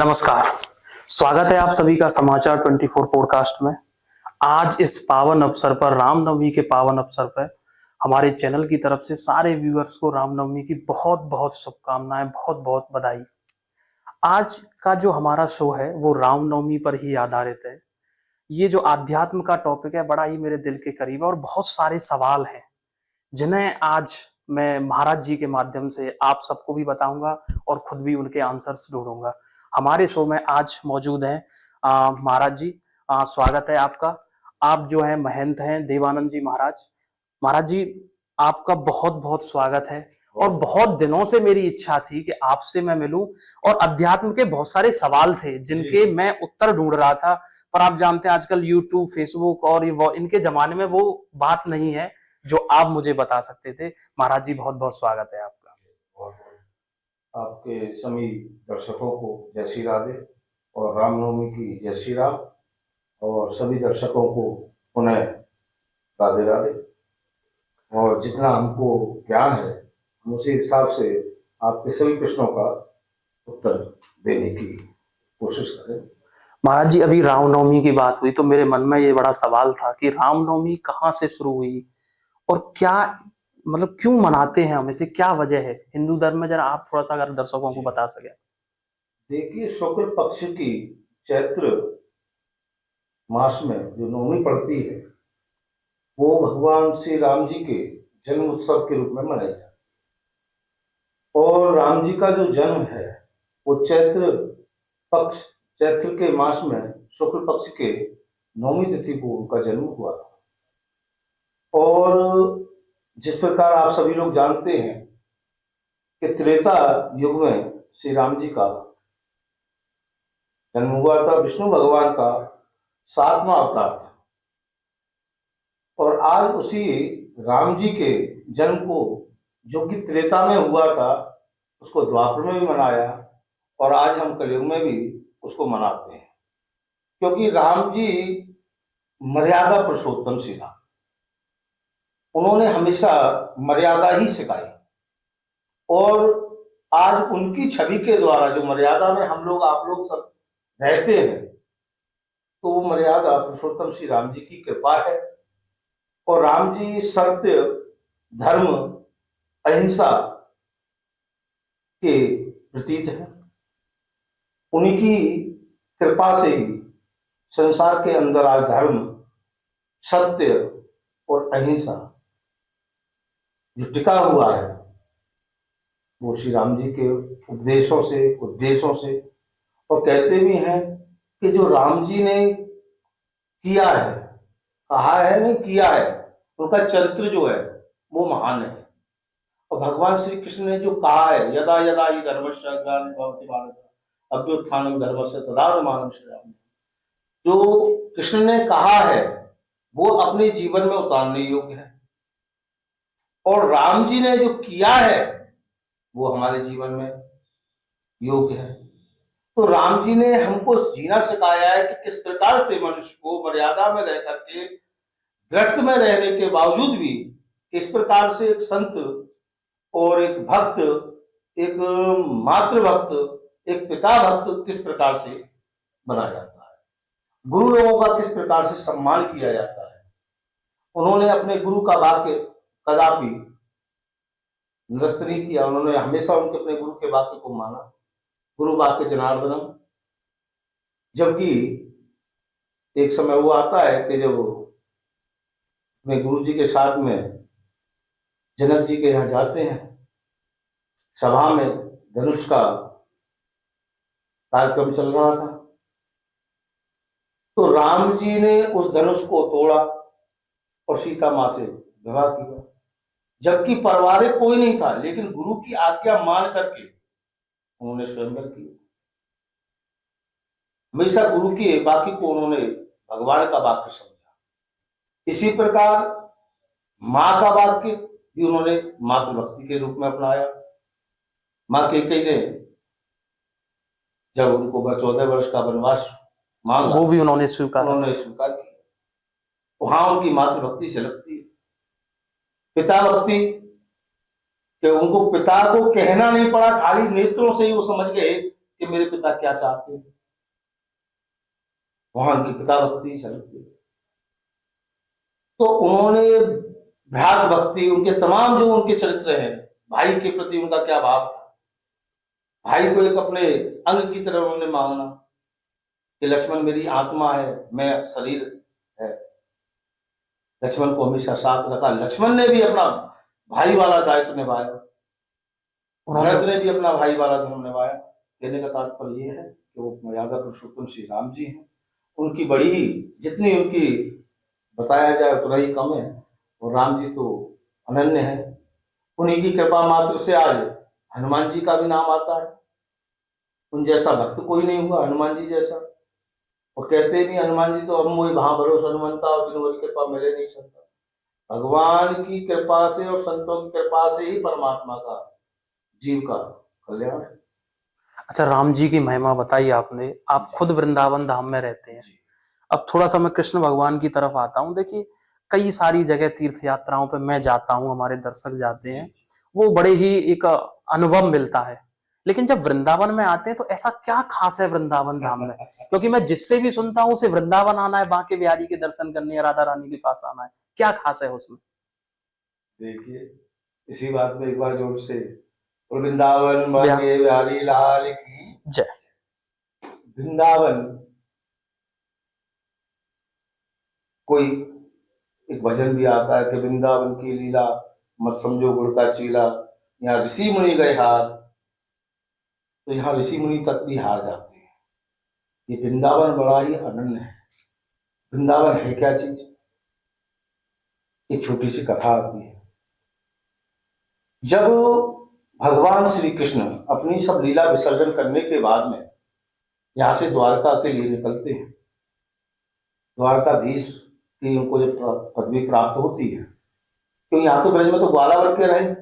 नमस्कार। स्वागत है आप सभी का समाचार 24 पॉडकास्ट में। आज इस पावन अवसर पर, रामनवमी के पावन अवसर पर, हमारे चैनल की तरफ से सारे व्यूअर्स को रामनवमी की बहुत बहुत शुभकामनाएं, बहुत बहुत बधाई। आज का जो हमारा शो है वो रामनवमी पर ही आधारित है। ये जो आध्यात्म का टॉपिक है बड़ा ही मेरे दिल के करीब है और बहुत सारे सवाल हैं जिन्हें आज मैं महाराज जी के माध्यम से आप सबको भी बताऊंगा और खुद भी उनके आंसर्स ढूंढूंगा। हमारे शो में आज मौजूद हैं महाराज जी। स्वागत है आपका। आप जो है महंत हैं देवानंद जी महाराज। महाराज जी, आपका बहुत बहुत स्वागत है। और बहुत दिनों से मेरी इच्छा थी कि आपसे मैं मिलूं और अध्यात्म के बहुत सारे सवाल थे जिनके मैं उत्तर ढूंढ रहा था, पर आप जानते हैं आजकल यूट्यूब, फेसबुक और इनके जमाने में वो बात नहीं है जो आप मुझे बता सकते थे। महाराज जी, बहुत बहुत स्वागत है आपका। और आपके सभी दर्शकों को जय श्री राधे और रामनवमी की जय श्री राम, और सभी दर्शकों को पुनः राधे राधे। और जितना हमको ज्ञान है हम उसी हिसाब से आपके सभी प्रश्नों का उत्तर देने की कोशिश करें। महाराज जी, अभी रामनवमी की बात हुई तो मेरे मन में ये बड़ा सवाल था कि रामनवमी कहाँ से शुरू हुई और क्या मतलब क्यों मनाते हैं हम इसे, क्या वजह है हिंदू धर्म में? जरा आप थोड़ा सा अगर दर्शकों को बता सके। देखिए, शुक्ल पक्ष की चैत्र मास में जो नवमी पड़ती है वो भगवान श्री राम जी के जन्म उत्सव के रूप में मनाई जाती है। और राम जी का जो जन्म है वो चैत्र के मास में शुक्ल पक्ष के नवमी तिथि को उनका जन्म हुआ था। और जिस प्रकार आप सभी लोग जानते हैं कि त्रेता युग में श्री राम जी का जन्म हुआ था, विष्णु भगवान का 7वां अवतार था। और आज उसी राम जी के जन्म को, जो कि त्रेता में हुआ था, उसको द्वापर में भी मनाया और आज हम कलयुग में भी उसको मनाते हैं, क्योंकि राम जी मर्यादा पुरुषोत्तम श्री राम, उन्होंने हमेशा मर्यादा ही सिखाई। और आज उनकी छवि के द्वारा जो मर्यादा में हम लोग, आप लोग सब रहते हैं, तो वो मर्यादा पुरुषोत्तम श्री राम जी की कृपा है। और राम जी सत्य, धर्म, अहिंसा के प्रतीक हैं। उन्हीं की कृपा से ही संसार के अंदर आज धर्म, सत्य और अहिंसा जो टिका हुआ है वो श्री राम जी के उपदेशों से, उद्देश्यों से। और कहते भी हैं कि जो राम जी ने किया है, कहा है नहीं किया है, उनका चरित्र जो है वो महान है। और भगवान श्री कृष्ण ने जो कहा है, यदा यदा ही धर्मस्य ग्लानिर्भवति भारत अभ्युत्थानं धर्मस्य तदात्मानं श्रीराम, जो कृष्ण ने कहा है वो अपने जीवन में उतारने योग्य है। और राम जी ने जो किया है वो हमारे जीवन में योग्य है। तो राम जी ने हमको जीना सिखाया है कि किस प्रकार से मनुष्य को मर्यादा में रह करके, ग्रस्त में रहने के बावजूद भी, किस प्रकार से एक संत और एक भक्त, एक मातृभक्त, एक पिता भक्त किस प्रकार से बना जाता है, गुरु लोगों का किस प्रकार से सम्मान किया जाता है। उन्होंने अपने गुरु का वाक्य कदापि निरस्त नहीं किया, उन्होंने हमेशा उनके अपने गुरु के वाक्य को माना। गुरु वाक्य जनार्दनम। जबकि एक समय वो आता है कि जब अपने गुरु जी के साथ में जनक जी के यहाँ जाते हैं, सभा में धनुष का कार्यक्रम चल रहा था, तो राम जी ने उस धनुष को तोड़ा और सीता माँ से विवाह किया, जबकि परिवार कोई नहीं था, लेकिन गुरु की आज्ञा मान करके उन्होंने स्वयंवर किया। हमेशा गुरु के वाक्य को उन्होंने भगवान का वाक्य समझा। इसी प्रकार माँ का वाक्य भी उन्होंने मातृभक्ति के रूप में अपनाया। माँ कैकेयी ने जब उनको 14 वर्ष का वनवास मांगा, वो भी उन्होंने स्वीकार किया। वहां उनकी मातृभक्ति से लगती है। पिता भक्ति कि उनको पिता को कहना नहीं पड़ा, खाली नेत्रों से ही वो समझ गए कि मेरे पिता क्या चाहते हैं। वहां उनकी पिता भक्ति झलकती है। तो उन्होंने भ्रात भक्ति, उनके तमाम जो उनके चरित्र हैं, भाई के प्रति उनका क्या भाव था, भाई को एक अपने अंग की तरह उन्होंने माना कि लक्ष्मण मेरी आत्मा है, मैं शरीर है। लक्ष्मण को हमेशा साथ रखा। लक्ष्मण ने भी अपना भाई वाला दायित्व निभाया, भरत ने भी अपना भाई वाला धर्म निभाया। कहने का तात्पर्य यह है कि वो मर्यादा पुरुषोत्तम श्री राम जी हैं। उनकी बड़ी ही, जितनी उनकी बताया जाए उतना ही कम है। और राम जी तो अनन्य है। उन्हीं की कृपा मात्र से आज हनुमान जी का भी नाम आता है। उन जैसा भक्त कोई नहीं हुआ हनुमान जी जैसा। और कहते भी हनुमान जी तो अब मोहि भा भरोस हनुमंता, और बिनु हरि कृपा मिले नहीं सकता। भगवान की कृपा से और संतों की कृपा से ही परमात्मा का, जीव का कल्याण है। अच्छा, राम जी की महिमा बताई आपने, आप खुद वृंदावन धाम में रहते हैं। अब थोड़ा सा मैं कृष्ण भगवान की तरफ आता हूँ। देखिए, कई सारी जगह तीर्थ यात्राओं पे मैं जाता हूँ, हमारे दर्शक जाते हैं, वो बड़े ही एक अनुभव मिलता है। लेकिन जब वृंदावन में आते हैं तो ऐसा क्या खास है वृंदावन धाम में? क्योंकि मैं जिससे भी सुनता हूँ उसे वृंदावन आना है, बांके बिहारी के दर्शन करने है, राधा रानी के पास आना है। क्या खास है उसमें? देखिए, इसी बात पे एक बार जोर से, वृंदावन बांके बिहारी लाल की जय। वृंदावन कोई एक भजन भी आता है कि वृंदावन की लीला मत समझो गुड़ का चीला, यहाँ ऋषि मुनि गए हार। तो यहाँ ऋषि मुनि तक भी हार जाते हैं। ये वृंदावन बड़ा ही अनन्य है। वृंदावन है क्या चीज? एक छोटी सी कथा आती है। जब भगवान श्री कृष्ण अपनी सब लीला विसर्जन करने के बाद में यहाँ से द्वारका के लिए निकलते हैं, द्वारकाधीश की उनको जब पदवी प्राप्त होती है, क्योंकि यहाँ तो ब्रज में तो ग्वाला बन के रहे,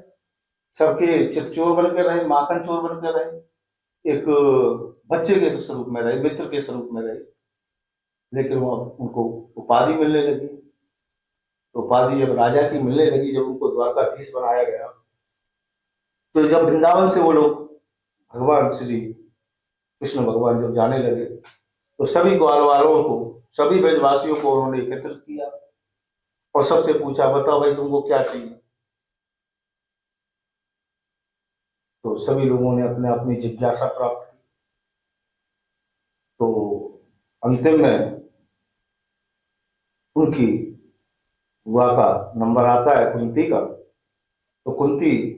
सबके चितचोर बन के रहे, माखन चोर बन के रहे, एक बच्चे के स्वरूप में रहे, मित्र के स्वरूप में रहे। लेकिन वो उनको उपाधि मिलने लगी। तो उपाधि जब राजा की मिलने लगी, जब उनको द्वारकाधीश बनाया गया, तो जब वृंदावन से वो लोग भगवान श्री कृष्ण भगवान जब जाने लगे, तो सभी ग्वाल वालों को, सभी ब्रजवासियों को उन्होंने एकत्रित किया और सबसे पूछा, बताओ भाई तुमको क्या चाहिए। तो सभी लोगों ने अपने अपनी जिज्ञासा प्राप्त की। तो अंतिम में उनकी बुआ का नंबर आता है, कुंती का। तो कुंती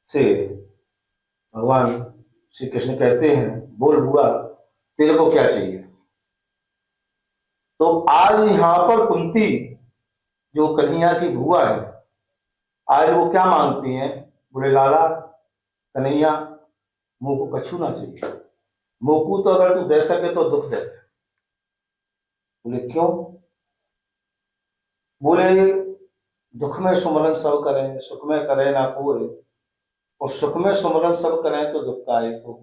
से भगवान श्री कृष्ण कहते हैं, बोल बुआ तेरे को क्या चाहिए। तो आज यहाँ पर कुंती जो कन्हैया की बुआ है, आज वो क्या मांगती हैं? बोले लाला कन्हैया मुंह को कछू ना चाहिए, मोकू तो अगर तू दे सके तो दुख दे दे। बोले क्यों? बोले दुख में सुमरन सब करें, सुख में करे ना कोई, और सुख में सुमरन सब करें तो दुख का एक हो।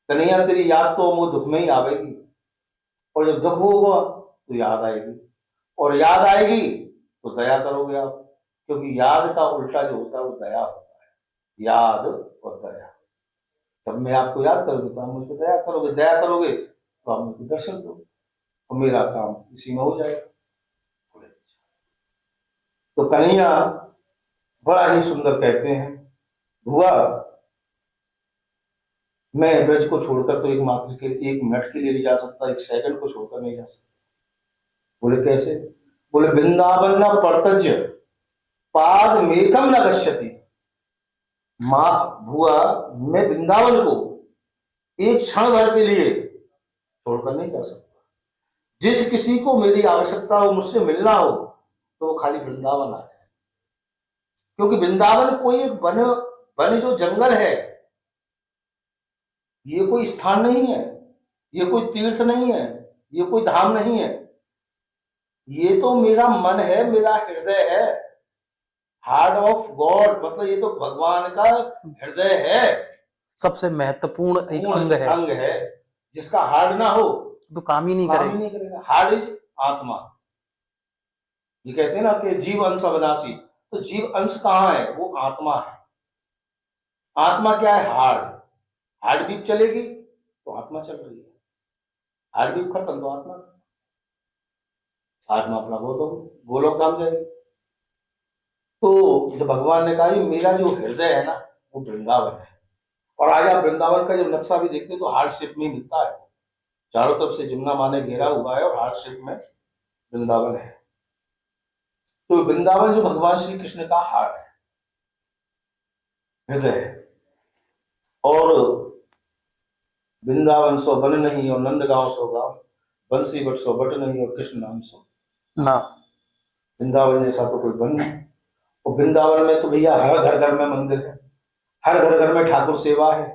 कन्हैया तेरी याद तो वो दुख में ही आवेगी, और जब दुख होगा तो याद आएगी, और याद आएगी तो दया करोगे आप, क्योंकि याद का उल्टा जो होता है वो दया होता है। याद और दया, जब मैं आपको याद करोगे तो आप मुझ पर दया करोगे, दया करोगे तो आप मुझको दर्शन दो, और मेरा काम इसी में हो जाएगा। तो कन्हैया बड़ा ही सुंदर कहते हैं, बुआ मैं ब्रज को छोड़कर तो एक मात्र के एक मिनट के लिए नहीं जा सकता, एक सेकंड को छोड़कर नहीं जा सकता। बोले कैसे? बोले वृंदावन न परतज्य पाद मेकम न गच्छति। मां बुआ मैं वृंदावन को एक क्षण भर के लिए छोड़कर नहीं जा सकता। जिस किसी को मेरी आवश्यकता हो, मुझसे मिलना हो, तो वो खाली वृंदावन आ जाए, क्योंकि वृंदावन कोई एक वन जो जंगल है, ये कोई स्थान नहीं है, ये कोई तीर्थ नहीं है, ये कोई धाम नहीं है, ये तो मेरा मन है, मेरा हृदय है। हार्ट ऑफ गॉड, मतलब ये तो भगवान का हृदय है, सबसे महत्वपूर्ण एक अंग है। जिसका हार्ट ना हो तो काम ही नहीं करेगा। हार्ट इज आत्मा। ये कहते हैं ना कि जीव अंश अविनाशी, तो जीव अंश कहाँ है? वो आत्मा है। आत्मा क्या है? हार्ट। हार्ट बीट चलेगी तो आत्मा चल रही है, हार्ट बीट खत्म तो आत्मा आत्मा अपना गोलोक धाम जाएगी। तो जब भगवान ने कहा ये मेरा जो हृदय है ना वो वृंदावन है, और आज आप वृंदावन का जब नक्शा भी देखते हैं तो हार्ट शेप में मिलता है, चारों तरफ से जमुना माँ ने घेरा हुआ है और हार्ट शेप में वृंदावन है। तो वृंदावन जो भगवान श्री कृष्ण का हार्ट है, हृदय है। और वृंदावन सो बन नहीं और नंदगांव सो गांव, बंसी बट सो बट नहीं और कृष्ण नाम सो ना। वृंदावन जैसा तो कोई बन नहीं। और वृंदावन में तो भैया हर घर घर में मंदिर है, हर घर घर में ठाकुर सेवा है,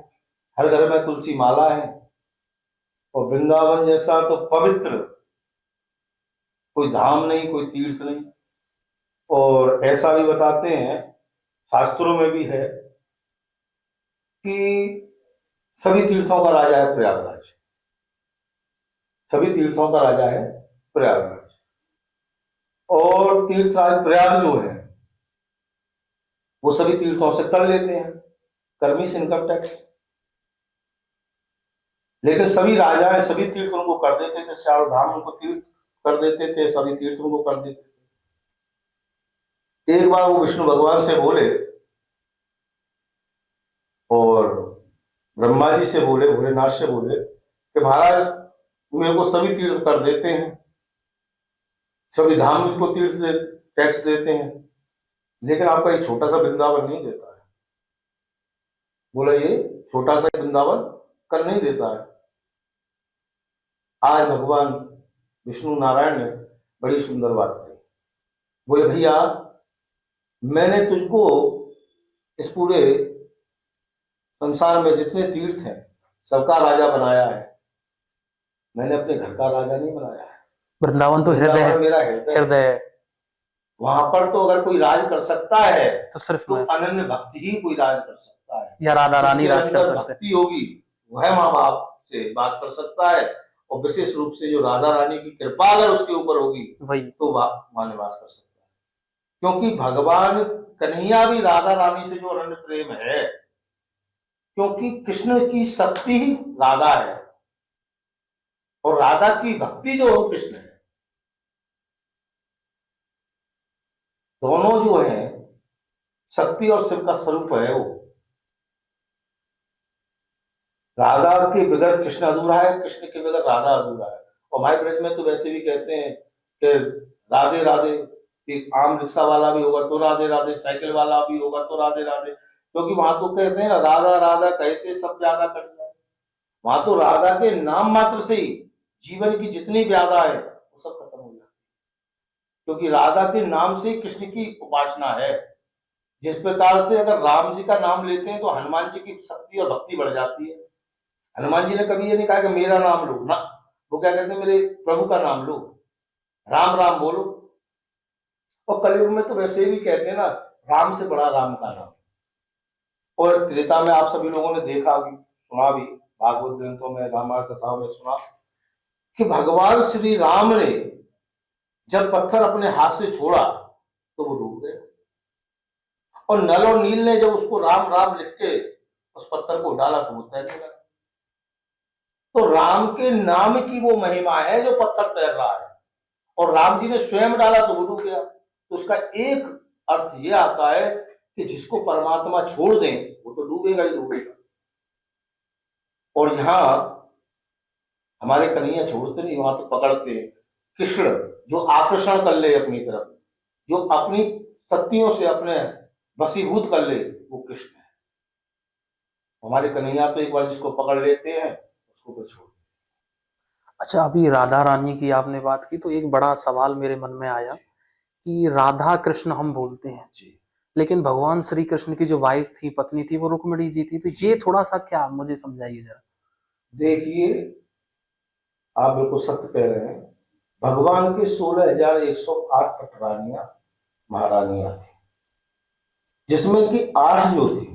हर घर में तुलसी माला है। और वृंदावन जैसा तो पवित्र कोई धाम नहीं, कोई तीर्थ नहीं। और ऐसा भी बताते हैं, शास्त्रों में भी है कि सभी तीर्थों का राजा है प्रयागराज, सभी तीर्थों का राजा है प्रयागराज। और तीर्थराज प्रयाग जो है वो सभी तीर्थों से कर लेते हैं कर्मिश इनकम टैक्स, लेकिन सभी राजाएं सभी तीर्थ उनको कर देते थे, चारों धाम उनको तीर्थ कर देते थे, सभी तीर्थ उनको कर देते थे। एक बार वो विष्णु भगवान से बोले और ब्रह्मा जी से बोले, भोलेनाथ से बोले कि महाराज मेरे को सभी तीर्थ कर देते हैं, सभी धाम मुझको तीर्थ टैक्स देते हैं, लेकिन आपका एक छोटा सा वृंदावन नहीं देता है। बोला ये छोटा सा वृंदावन कर नहीं देता है। आज भगवान विष्णु नारायण ने बड़ी सुंदर बात कही। बोले भैया मैंने तुझको इस पूरे संसार में जितने तीर्थ हैं सबका राजा बनाया है, मैंने अपने घर का राजा नहीं बनाया है। वृंदावन तो हृदय है, मेरा हृदय हृदय। वहां पर तो अगर कोई राज कर सकता है तो सिर्फ तो मैं अनन्य भक्ति ही कोई राज कर सकता है, या राधा रानी जिसके राज कर अंदर सकते हैं। भक्ति होगी वह माँ बाप से वास कर सकता है, और विशेष रूप से जो राधा रानी की कृपा अगर उसके ऊपर होगी वही तो वह निवास कर सकता है। क्योंकि भगवान कन्हैया भी राधा रानी से जो अनन्य प्रेम है, क्योंकि कृष्ण की शक्ति ही राधा है और राधा की भक्ति जो है कृष्ण है। दोनों जो है शक्ति और शिव का स्वरूप है। वो राधा के बगैर कृष्ण अधूरा है, कृष्ण के बगैर राधा अधूरा है। और हमारे ब्रज में तो वैसे भी कहते हैं कि राधे राधे, एक आम रिक्शा वाला भी होगा तो राधे राधे, साइकिल वाला भी होगा तो राधे राधे, क्योंकि वहां तो कहते हैं ना राधा राधा कहते सब ज्यादा कर जाए। वहां तो राधा के नाम मात्र से ही जीवन की जितनी व्याधा है वो सब खत्म हो जाती है, क्योंकि राधा के नाम से कृष्ण की उपासना है। जिस प्रकार से अगर राम जी का नाम लेते हैं तो हनुमान जी की शक्ति और भक्ति बढ़ जाती है। हनुमान जी ने कभी ये नहीं कहा कि मेरा नाम लो ना, वो क्या कहते हैं मेरे प्रभु का नाम लो, राम राम बोलो। और कलयुग में तो वैसे भी कहते हैं ना राम से बड़ा राम का नाम। और त्रेता में आप सभी लोगों ने देखा भी सुना भी, भागवत ग्रंथों में रामायण कथाओं में सुना कि भगवान श्री राम ने जब पत्थर अपने हाथ से छोड़ा तो वो डूब गए, और नल और नील ने जब उसको राम राम लिख के उस पत्थर को डाला तो वो तैरने लगा। तो राम के नाम की वो महिमा है जो पत्थर तैर रहा है, और राम जी ने स्वयं डाला तो वो डूब गया। तो उसका एक अर्थ ये आता है कि जिसको परमात्मा छोड़ दें वो तो डूबेगा ही डूबेगा। और यहाँ हमारे कन्हैया छोड़ते नहीं, वहां तो पकड़ते हैं। कृष्ण जो आकर्षण कर ले अपनी तरफ, जो अपनी शक्तियों से अपने वशीभूत कर ले, वो कृष्ण है। हमारे कन्हैया तो एक बार जिसको पकड़ लेते हैं उसको फिर छोड़। अच्छा, अभी राधा रानी की आपने बात की तो एक बड़ा सवाल मेरे मन में आया कि राधा कृष्ण हम बोलते हैं जी लेकिन भगवान श्री कृष्ण की जो वाइफ थी, पत्नी थी, वो रुक्मिणी जी थी। तो ये थोड़ा सा क्या मुझे समझाइए जरा। देखिए आप बिल्कुल सत्य कह रहे हैं। भगवान की 16,108 पटरानियां महारानियां थी, जिसमें कि 8 जो थी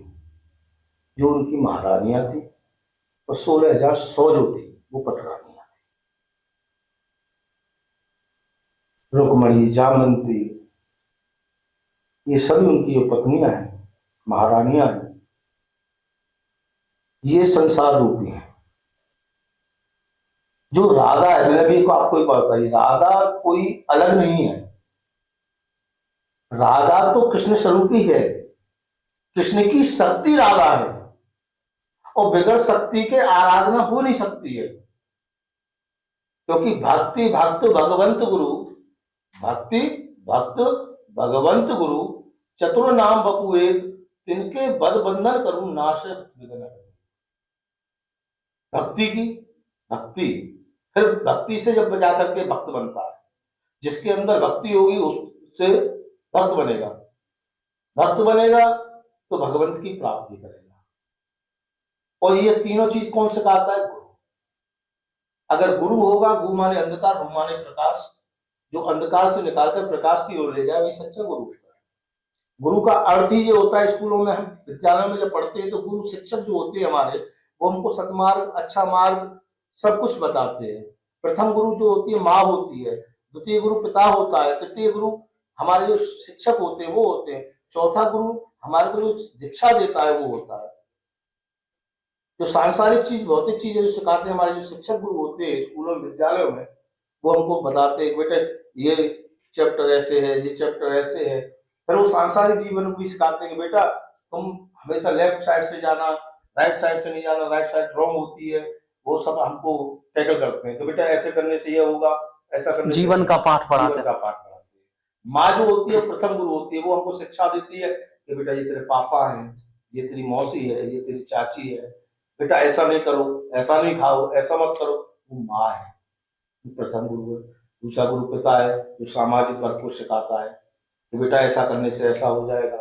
जो उनकी महारानियां थी, और 16,100 जो थी वो पटरानियां थी। रुक्मणी, जामवंती, ये सभी उनकी जो पत्नियां हैं, महारानियां हैं। ये संसार रूपी है। जो राधा है, मैंने भी आपको एक बात बताई, राधा कोई अलग नहीं है। राधा तो कृष्ण स्वरूप ही है। कृष्ण की शक्ति राधा है, और बगैर शक्ति के आराधना हो नहीं सकती है। क्योंकि भक्ति भक्त भगवंत गुरु, भक्ति भक्त भगवंत गुरु, चतुर नाम बपू एक, तिनके बद बंधन करूं नाश विघ्न करूं। भक्ति की, भक्ति, फिर भक्ति से जब बजा करके भक्त बनता है, जिसके अंदर भक्ति होगी उससे भक्त बनेगा, भक्त बनेगा तो भगवंत की प्राप्ति करेगा। और ये तीनों चीज कौन सिखाता है? गुरु। अगर गुरु होगा, गु माने अंधकार, रू माने प्रकाश, जो अंधकार से निकालकर प्रकाश की ओर ले जाए वही सच्चा गुरु होता है। गुरु का अर्थ ही ये होता है, स्कूलों में हम विद्यालयों में जब पढ़ते हैं तो गुरु शिक्षक जो होते हैं हमारे, वो हमको सतमार्ग, अच्छा मार्ग सब कुछ बताते हैं। प्रथम गुरु जो होती है माँ होती है, द्वितीय गुरु पिता होता है, तृतीय गुरु हमारे जो शिक्षक होते हैं वो होते हैं, चौथा गुरु हमारे को जो दीक्षा देता है वो होता है। जो सांसारिक चीज, भौतिक चीजें जो सिखाते हैं हमारे जो शिक्षक गुरु होते हैं स्कूलों में विद्यालयों में, वो हमको बताते हैं बेटे ये चैप्टर ऐसे है, ये चैप्टर ऐसे है। फिर वो सांसारिक जीवन को भी सिखाते हैं कि बेटा तुम हमेशा लेफ्ट साइड से जाना, राइट साइड से नहीं जाना, राइट साइड रॉन्ग होती है, वो सब हमको टैकल करते हैं कि बेटा ऐसे करने से ये होगा, ऐसा करने से जीवन का पाठ पढ़ाते जीवन का पाठ पढ़ाते हैं। माँ जो होती है प्रथम गुरु होती है, वो हमको शिक्षा देती है कि बेटा ये तेरे पापा हैं, ये तेरी मौसी है, ये तेरी चाची है, बेटा ऐसा नहीं करो, ऐसा नहीं खाओ, ऐसा मत करो। वो माँ है, प्रथम गुरु है। दूसरा गुरु पिता है, जो सामाजिक वर्ग को सिखाता है कि बेटा ऐसा करने से ऐसा हो जाएगा,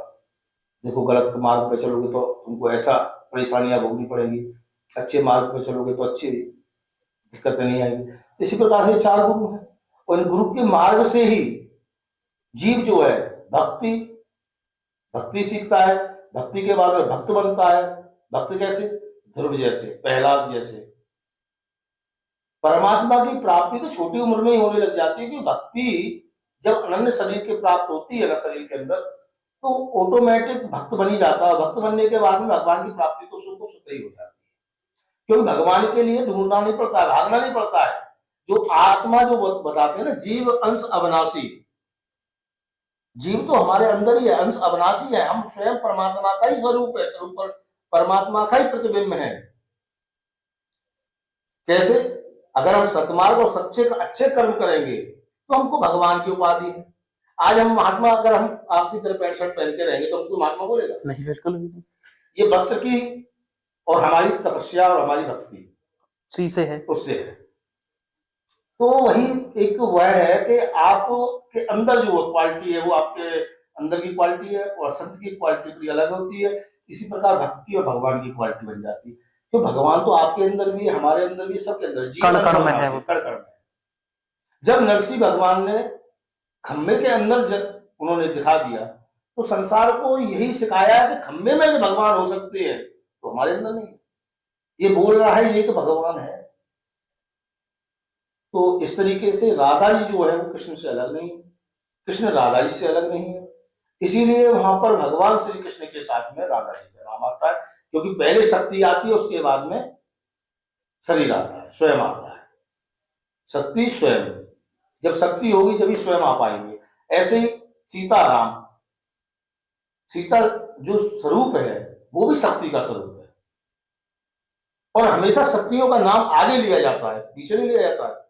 देखो गलत मार्ग पे चलोगे तो तुमको ऐसा परेशानियां भोगनी पड़ेंगी, अच्छे मार्ग पे चलोगे तो अच्छी दिक्कतें नहीं आएंगी। इसी प्रकार से चार गुरु हैं, और इन गुरु के मार्ग से ही जीव जो है भक्ति, भक्ति सीखता है, भक्ति के बाद में भक्त बनता है। भक्त कैसे? ध्रुव जैसे, प्रहलाद जैसे। परमात्मा की प्राप्ति तो छोटी उम्र में ही होने लग जाती है, क्योंकि भक्ति जब अनन्य शरीर के प्राप्त होती है ना शरीर के अंदर, तो ऑटोमेटिक भक्त बनी जाता है। भक्त बनने के बाद में भगवान की प्राप्ति तो स्वतः स्वतः ही हो जाती है, क्योंकि भगवान के लिए ढूंढना नहीं पड़ता है, भागना नहीं पड़ता है। जो आत्मा जो बताते हैं ना, जीव अंश अविनाशी, जीव तो हमारे अंदर ही है, अंश अविनाशी है। हम स्वयं परमात्मा का ही स्वरूप है, स्वरूप परमात्मा का ही प्रतिबिंब है। कैसे? अगर हम सतमार्ग और सच्चे अच्छे कर्म करेंगे तो हमको भगवान की उपाधि है। आज हम महात्मा, अगर हम आपकी तरह पैंट शर्ट पहन के रहेंगे तो हमको महात्मा बोलेगा? नहीं, बिल्कुल भी नहीं। ये वस्त्र की और हमारी तपस्या और हमारी भक्ति उसी से है, उससे है। तो वही एक वह है कि आपके अंदर जो क्वालिटी है वो आपके अंदर की क्वालिटी है, और संत की क्वालिटी थोड़ी अलग होती है। इसी प्रकार भक्त की और भगवान की क्वालिटी बन जाती है। तो भगवान तो आपके अंदर भी है, हमारे अंदर भी, सबके अंदर, कण कण में है वो। कण कण में। जब नरसिंह भगवान ने खम्भे के अंदर जब उन्होंने दिखा दिया, तो संसार को यही सिखाया कि खम्भे में जो भगवान हो सकते हैं तो हमारे अंदर नहीं। ये बोल रहा है ये तो भगवान है। तो इस तरीके से राधा जी जो है वो कृष्ण से अलग नहीं है, कृष्ण राधा जी से अलग नहीं है। इसीलिए वहां पर भगवान श्री कृष्ण के साथ में राधा जी का नाम आता है, क्योंकि पहले शक्ति आती है, उसके बाद में शरीर आता है, स्वयं आता है। शक्ति स्वयं, जब शक्ति होगी जब ही स्वयं आ पाएंगे। ऐसे ही सीताराम, सीता जो स्वरूप है वो भी शक्ति का स्वरूप है, और हमेशा शक्तियों का नाम आगे लिया जाता है, पीछे नहीं लिया जाता है।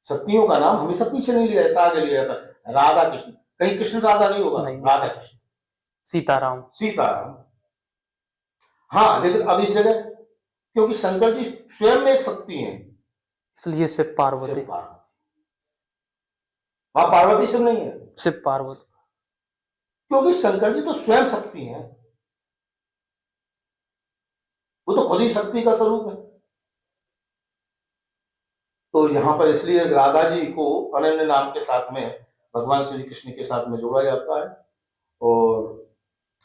शक्तियों का नाम हमेशा पीछे नहीं लिया जाता, आगे लिया जाता है। राधा कृष्ण, कहीं कृष्ण राधा नहीं होगा, राधा कृष्ण, सीताराम, सीताराम। हाँ, लेकिन अब इस जगह क्योंकि शंकर जी स्वयं में एक शक्ति है, इसलिए शिव पार्वती, शिव पार्वती। वहां पार्वती शिव नहीं है, शिव पार्वती, क्योंकि शंकर जी तो स्वयं शक्ति है, वो तो खुद ही शक्ति का स्वरूप है। तो यहाँ पर इसलिए राधा जी को अनन्य नाम के साथ में भगवान श्री कृष्ण के साथ में जोड़ा जाता है, और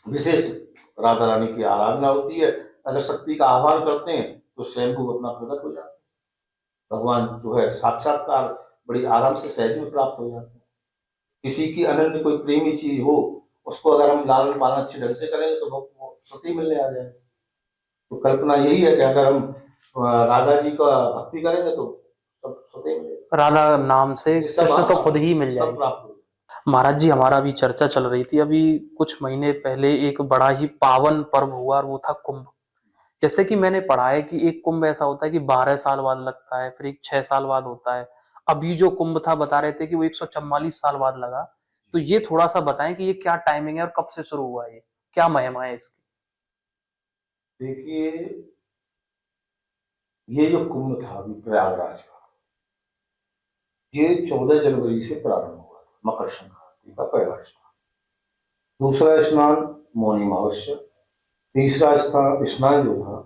विशेष राधा रानी की आराधना होती है। अगर शक्ति का आह्वान करते हैं तो स्वयं को अपना प्रकट हो जाता है। भगवान जो है साक्षात्कार बड़ी आराम से सहज में प्राप्त हो जाते हैं। किसी की अनन्य कोई प्रेमी चीज हो, उसको अगर हम लालन पालन अच्छे ढंग से करेंगे तो वो सरस्वती मिलने आ जाए। तो कल्पना यही है कि अगर हम राधा जी का भक्ति करेंगे तो सब सरस्वती मिलेगा, राधा नाम से ये सब कृष्ण तो खुद ही मिल सब जाएंगे। प्राप्त हो जाएगा। महाराज जी, हमारा अभी चर्चा चल रही थी, अभी कुछ महीने पहले एक बड़ा ही पावन पर्व हुआ और वो था कुंभ। जैसे कि मैंने पढ़ा है कि एक कुंभ ऐसा होता है कि 12 साल बाद लगता है, फिर एक 6 साल बाद होता है। अभी जो कुंभ था बता रहे थे कि वो 144 साल बाद लगा। तो ये थोड़ा सा बताएं कि ये क्या टाइमिंग है और कब से शुरू हुआ है, ये क्या महिमा है इसकी। देखिए, ये जो कुंभ था अभी प्रयागराज का, ये 14 जनवरी से प्रारंभ हुआ था, मकर संक्रांति का पहला स्नान। दूसरा स्नान मौनी अमावस्या। तीसरा स्नान जो था,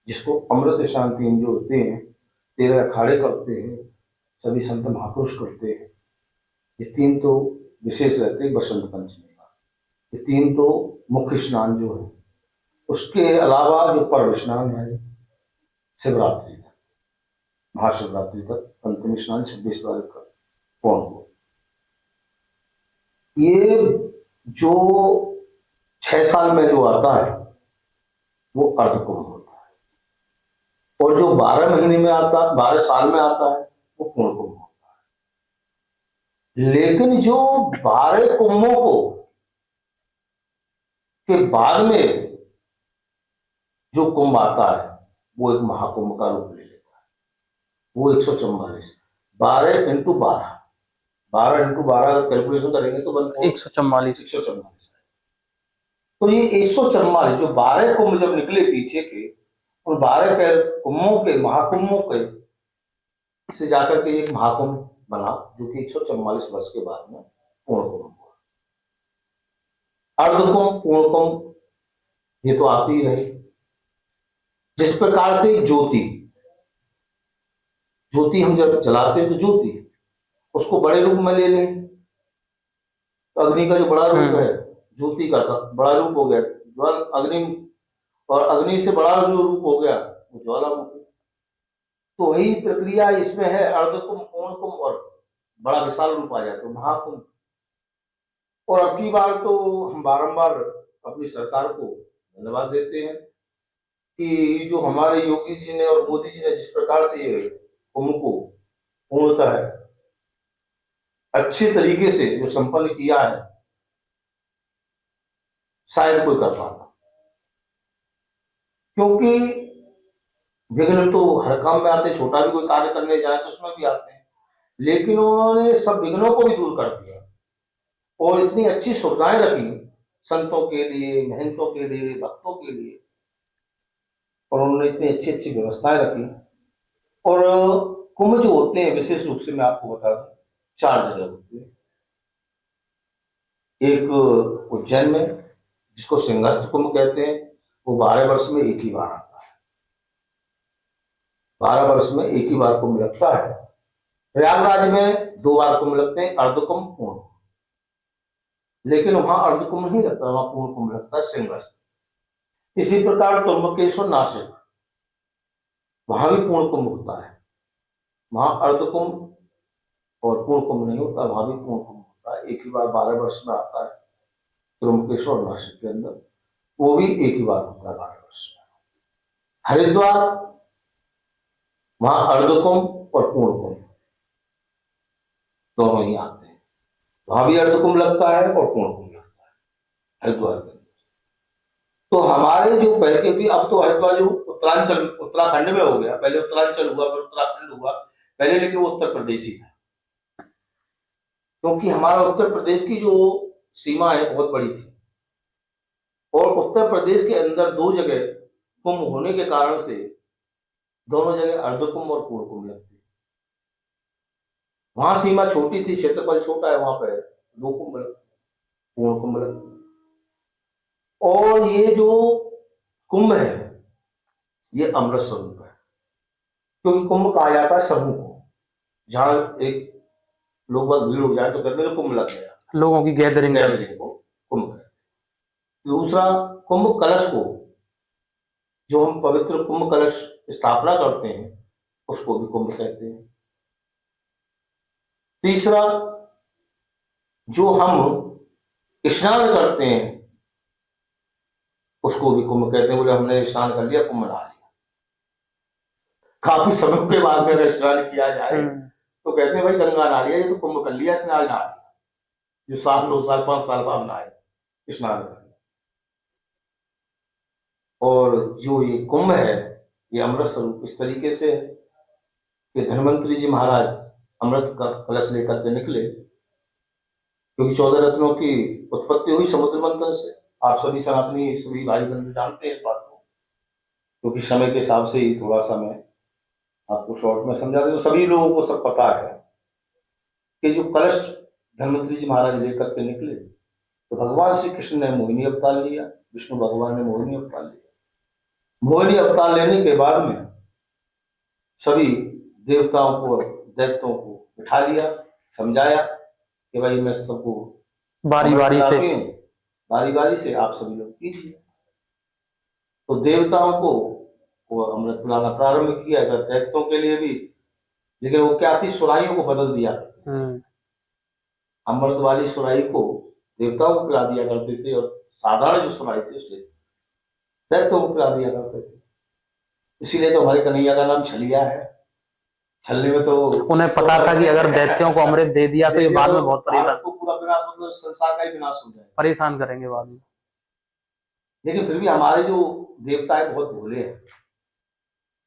जिसको अमृत स्नान 3 जो होते हैं, 13 अखाड़े करते हैं, सभी संत महापुरुष करते हैं। ये 3 तो विशेष रहते हैं बसंत पंचमी का। ये 3 तो मुख्य स्नान जो है। उसके अलावा जो पर्व स्नान है, शिवरात्रि तक, महाशिवरात्रि तक अंतिम स्नान 26 तारीख का पूर्ण हो। ये जो 6 साल में जो आता है वो अर्धकुंभ होता है, और जो 12 महीने में आता, 12 साल में आता है वो पूर्ण कुंभ होता है। लेकिन जो 12 कुंभों को के बाद में जो कुंभ आता है वो एक महाकुंभ का रूप ले लेता है। वो 144, 12 इंटू 12, 12 इंटू 12 कैलकुलेशन करेंगे तो बनता 144। 144। तो ये 144 जो 12 कुंभ जब निकले पीछे के, उन 12 के कुंभों के, महाकुंभों के से जाकर के एक महाकुंभ बना, जो कि 144 वर्ष के बाद में पूर्ण कुंभ हुआ। अर्धकुंभ, पूर्ण कुंभ, ये तो आती ही रही। जिस प्रकार से ज्योति, ज्योति हम जब जलाते हैं तो ज्योति, उसको बड़े रूप में ले लें तो अग्नि का जो बड़ा रूप है, ज्योति का बड़ा रूप हो गया ज्वाल अग्नि, और अग्नि से बड़ा जो रूप हो गया वो ज्वालामुखी। तो वही प्रक्रिया इसमें है, अर्धकुंभ, पूर्ण कुंभ और बड़ा विशाल रूप आ जाता है महाकुंभ। और अब की बार तो हम बारंबार अपनी सरकार को धन्यवाद देते हैं कि जो हमारे योगी जी ने और मोदी जी ने जिस प्रकार से ये कुंभ को पूर्णतः है अच्छे तरीके से जो संपन्न किया है, शायद कोई कर पाता। क्योंकि विघ्न तो हर काम में आते, छोटा भी कोई कार्य करने जाए तो उसमें भी आते हैं, लेकिन उन्होंने सब विघ्नों को भी दूर कर दिया और इतनी अच्छी सुविधाएं रखी संतों के लिए, महंतों के लिए, भक्तों के लिए, और उन्होंने इतनी अच्छी अच्छी व्यवस्थाएं रखी। और कुंभ जो होते हैं विशेष रूप से मैं आपको बता दूं, 4 जगह होते हैं। एक उज्जैन में, जिसको सिंहस्थ कुंभ कहते हैं, वो 12 वर्ष में एक ही बार आता है। 12 वर्ष में एक ही बार कुंभ लगता है। प्रयागराज में 2 बार कुंभ लगते हैं, अर्धकुंभ, पूर्ण। लेकिन वहां अर्धकुंभ नहीं लगता, वहां पूर्ण कुंभ लगता है, सिंहस्थ। इसी प्रकार त्र्यंबकेश्वर, नासिक, वहां भी पूर्ण कुंभ होता है। वहां अर्धकुंभ और पूर्ण कुंभ नहीं होता, वहां भी पूर्ण कुंभ होता है। एक ही बार 12 वर्ष में आता है त्र्यंबकेश्वर और नासिक के अंदर, वो भी एक ही बार होता है 12 वर्ष में। हरिद्वार, वहां अर्धकुंभ और पूर्ण कुंभ दोनों ही आते हैं। वहां भी अर्धकुंभ लगता है और पूर्ण कुंभ लगता है हरिद्वार के अंदर। तो हमारे जो पहले, क्योंकि अब तो हरिद्वार जो उत्तरांचल, उत्तराखंड में हो गया, पहले उत्तरांचल हुआ फिर उत्तराखंड हुआ पहले, लेकिन वो उत्तर प्रदेश ही था। क्योंकि हमारा उत्तर प्रदेश की जो सीमा है बहुत बड़ी थी, और उत्तर प्रदेश के अंदर 2 जगह कुंभ होने के कारण से दोनों जगह अर्धकुंभ और पूर्ण कुंभ लगते। वहां सीमा छोटी थी, क्षेत्रफल छोटा है, वहां पर 2 कुंभ लगते, पूर्ण कुंभ लगते। और ये जो कुंभ है ये अमृत स्वरूप है, क्योंकि कुंभ कहा जाता है समूह को, जहां एक लोग बहुत भीड़ हो जाए तो कहते हैं कुंभ लग गया, लोगों की गैदरिंग को कुंभ कहते हैं। दूसरा, कुंभ कलश को, जो हम पवित्र कुंभ कलश स्थापना करते हैं, उसको भी कुंभ कहते हैं। तीसरा, जो हम स्नान करते हैं उसको भी कुंभ कहते हैं। बोले हमने स्नान कर लिया, कुंभ नहा लिया। काफी समय के बाद में अगर स्नान किया जाए तो कहते हैं भाई गंगा नहा लिया, ये तो कुंभ कर लिया, स्नान नहा लिया। जो साल 2 साल 5 साल बाद नहाए स्नान कर लिया। और जो ये कुंभ है ये अमृत स्वरूप इस तरीके से है कि धन्वंतरी जी महाराज अमृत का कलश लेकर के निकले, क्योंकि 14 रत्नों की उत्पत्ति हुई समुद्र मंथन से। आप सभी सनातनी सभी भाई बंधु जानते हैं इस बात को, क्योंकि समय के हिसाब से ही थोड़ा सा मैं आपको शॉर्ट में समझा दूं। तो सभी लोगों को सब पता है कि जो कलश धन्वंतरी जी महाराज लेकर के निकले तो भगवान श्री कृष्ण ने मोहिनी अवतार लिया, विष्णु भगवान ने मोहिनी अवतार लिया। मोहिनी अवतार लेने के बाद में सभी देवताओं को दैत्यों को बिठा लिया, समझाया कि भाई मैं सबको बारी बारी से बारी बारी से आप सभी लोग कीजिए। तो देवताओं को वो अमृत पिलाना प्रारंभ किया, दैत्यों के लिए भी। लेकिन वो क्या थी, सुराहियों को बदल दिया। अमृत वाली सुराही को देवताओं को पिला दिया करते थे और साधारण जो सुराही थी उससे दैत्यों को पिला दिया करते थे। इसीलिए तो हमारे कन्हैया का नाम छलिया है। छलने में तो उन्हें पता था कि अगर दैत्यों को अमृत दे दिया तो ये बाद में बहुत परेशान, तो पूरा विनाश, मतलब संसार का ही विनाश हो जाए, परेशान करेंगे बाद में। लेकिन फिर भी हमारे जो देवता है बहुत भोले हैं।